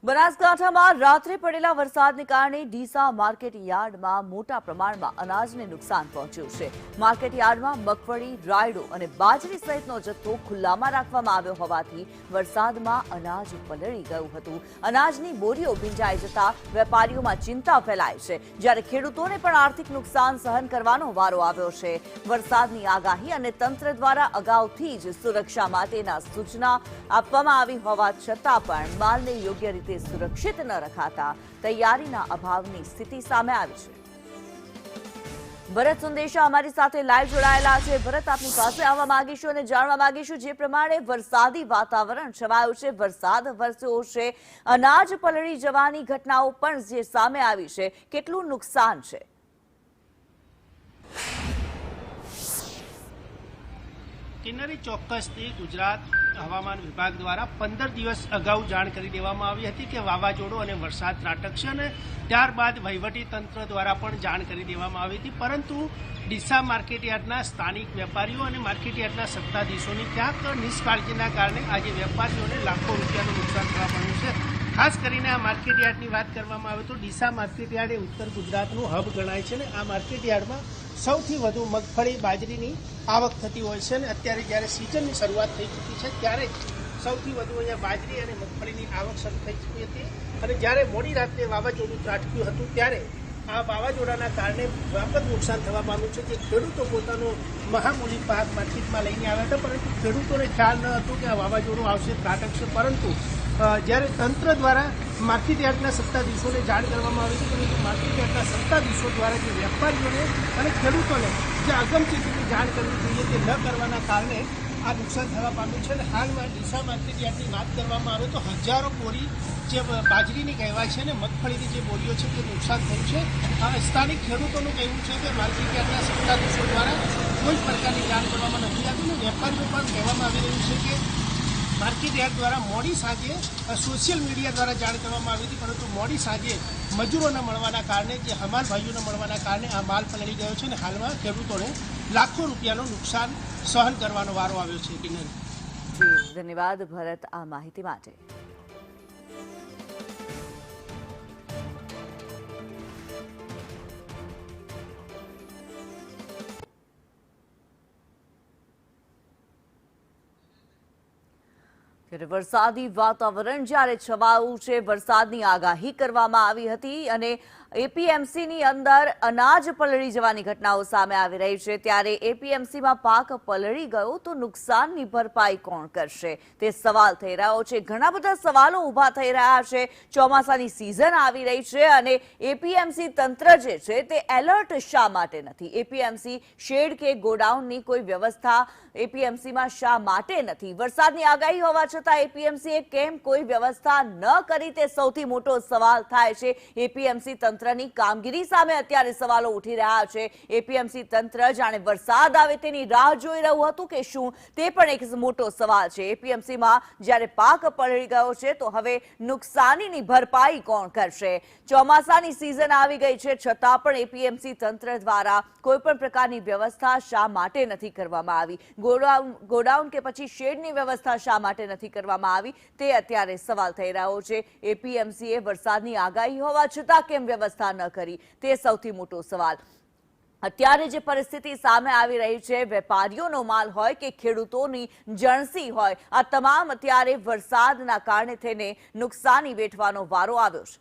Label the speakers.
Speaker 1: બનાસકાંઠામાં રાત્રે પડેલા વરસાદને કારણે ડીસા માર્કેટ યાર્ડમાં મોટા પ્રમાણમાં અનાજને નુકસાન પહોંચ્યું છે। માર્કેટ યાર્ડમાં મગફળી, રાયડો અને બાજરી સહિતનો જથ્થો ખુલ્લામાં રાખવામાં આવ્યો હોવાથી વરસાદમાં અનાજ પલળી ગયું હતું। અનાજની બોરીઓ ભીંજાઈ જતા વેપારીઓમાં ચિંતા ફેલાઈ છે, જ્યારે ખેડૂતોને પણ આર્થિક નુકસાન સહન કરવાનો વારો આવ્યો છે। વરસાદની આગાહી અને તંત્ર દ્વારા અગાઉથી જ સુરક્ષા માટેના સૂચના આપવામાં આવી હોવા છતાં પણ માલને યોગ્ય રીતે સુરક્ષિત ન રખાતા તૈયારીના અભાવની સ્થિતિ સામે આવી છે। ભરત સંદેશા અમારી સાથે લાઈવ જોડાયેલા છે। ભરત, આપની પાસે આવવા માંગીશું અને જાણવા માંગીશું, જે પ્રમાણે વરસાદી વાતાવરણ છવાયું છે, વરસાદ વરસ્યો છે, અનાજ પલળી જવાની ઘટનાઓ પણ જે સામે આવી છે, કેટલું નુકસાન છે?
Speaker 2: કિન્નરી ચોક્કસથી ગુજરાત હવામાન વિભાગ દ્વારા 15 દિવસ અગાઉ જાણ કરી દેવામાં આવી હતી કે વાવાઝોડું અને વરસાદ ત્રાટકશે, અને ત્યારબાદ વહીવટી તંત્ર દ્વારા પણ જાણ કરી દેવામાં આવી હતી। પરંતુ ડીસા માર્કેટયાર્ડના સ્થાનિક વેપારીઓ અને માર્કેટયાર્ડના સત્તાધીશોની ક્યાંક નિષ્કાળજીના કારણે આજે વેપારીઓને લાખો રૂપિયાનું નુકસાન થવા પામ્યું છે। ખાસ કરીને આ માર્કેટયાર્ડની વાત કરવામાં આવે તો ડીસા માર્કેટયાર્ડ એ ઉત્તર ગુજરાતનું હબ ગણાય છે, અને આ માર્કેટયાર્ડમાં સૌથી વધુ મગફળી, બાજરીની આવક થતી હોય છે। અને અત્યારે જ્યારે સિઝનની શરૂઆત થઈ ચૂકી છે, ત્યારે સૌથી વધુ અહીંયા બાજરી અને મગફળીની આવક શરૂ થઈ ચૂકી હતી। અને જ્યારે મોડી રાત્રે વાવાઝોડું ત્રાટક્યું હતું, ત્યારે આ વાવાઝોડાના કારણે વ્યાપક નુકસાન થવા પામ્યું છે, જે ખેડૂતો પોતાનો મહામૂલી પાક માર્કેટમાં લઈને આવ્યા હતા, પરંતુ ખેડૂતોને ખ્યાલ ન હતો કે આ વાવાઝોડું આવશે, ત્રાટકશે। પરંતુ જ્યારે તંત્ર દ્વારા માર્કેટયાર્ડના સત્તાધીશોને જાણ કરવામાં આવી હતી, પરંતુ માર્કેટયાર્ડના સત્તાધીશો દ્વારા જે વેપારીઓને અને ખેડૂતોને જે અગમચેતીની જાણ કરવી જોઈએ તે ન કરવાના કારણે આ નુકસાન થવા પામ્યું છે। અને હાલમાં ડીસા માર્કેટયાર્ડની વાત કરવામાં આવે તો હજારો બોરી જે બાજરીની કહેવાય છે અને મગફળીની જે બોરીઓ છે તે નુકસાન થયું છે। સ્થાનિક ખેડૂતોનું કહેવું છે કે માર્કેટયાર્ડના સત્તાધીશો દ્વારા કોઈ પ્રકારની જાણ કરવામાં નથી આવી, અને વેપારીઓ પણ કહેવામાં આવી રહ્યું છે કે માર્કેટયાર્ડ દ્વારા મોડી સાંજે સોશિયલ મીડિયા દ્વારા જાણ કરવામાં આવી હતી, પરંતુ મોડી સાંજે મજૂરો ન મળવાના કારણે, જે હમાલ ભાઈઓ ન મળવાના કારણે આ માલ પલળી ગયો છે, અને હાલમાં ખેડૂતોને લાખો રૂપિયાનું નુકસાન સહન કરવાનો વારો આવ્યો છે। કિન્નરી,
Speaker 1: ધન્યવાદ ભરત આ માહિતી માટે। વરસાદી વાતાવરણ જ્યારે છવાયું છે, વરસાદની આગાહી કરવામાં આવી હતી અને એપીએમસીની અંદર અનાજ પલળી જવાની ઘટનાઓ સામે આવી રહી છે, ત્યારે એપીએમસીમાં પાક પલળી ગયો તો નુકસાનની ભરપાઈ કોણ કરશે તે સવાલ થઈ રહ્યો છે। ઘણા બધા સવાલો ઊભા થઈ રહ્યા છે। ચોમાસાની સિઝન આવી રહી છે અને એપીએમસી તંત્ર જે છે તે એલર્ટ શા માટે નથી? એપીએમસી શેડ કે ગોડાઉનની કોઈ વ્યવસ્થા એપીએમસીમાં શા માટે નથી? વરસાદની આગાહી હોવા છતાં એપીએમસીએ કેમ કોઈ વ્યવસ્થા ન કરી તે સૌથી મોટો સવાલ થાય છે। એપીએમસી તંત્રની કામગીરી સામે અત્યારે સવાલો ઉઠી રહ્યા છે। એપીએમસી તંત્ર જાણે વરસાદ આવે તેની રાહ જોઈ રહ્યું હતું કે શું, તે પણ એક મોટો સવાલ છે। એપીએમસીમાં જ્યારે પાક પલળી ગયો છે તો હવે નુકસાનીની ભરપાઈ કોણ કરશે? ચોમાસાની સિઝન આવી ગઈ છે, છતાં પણ એપીએમસી તંત્ર દ્વારા કોઈ પણ પ્રકારની વ્યવસ્થા શા માટે નથી કરવામાં આવી? ગોડાઉન કે પછી શેડની વ્યવસ્થા શા માટે નથી કરવામાં આવી તે અત્યારે સવાલ થઈ રહ્યો છે। એપીએમસીએ વરસાદની આગાહી હોવા છતાં કેમ વ્યવસ્થા ન કરી તે સૌથી મોટો સવાલ। અત્યારે જે પરિસ્થિતિ સામે આવી રહી છે, વેપારીઓનો માલ હોય કે ખેડૂતોની જણસી હોય, આ તમામ અત્યારે વરસાદના કારણે થઈને નુકસાની વેઠવાનો વારો આવ્યો છે।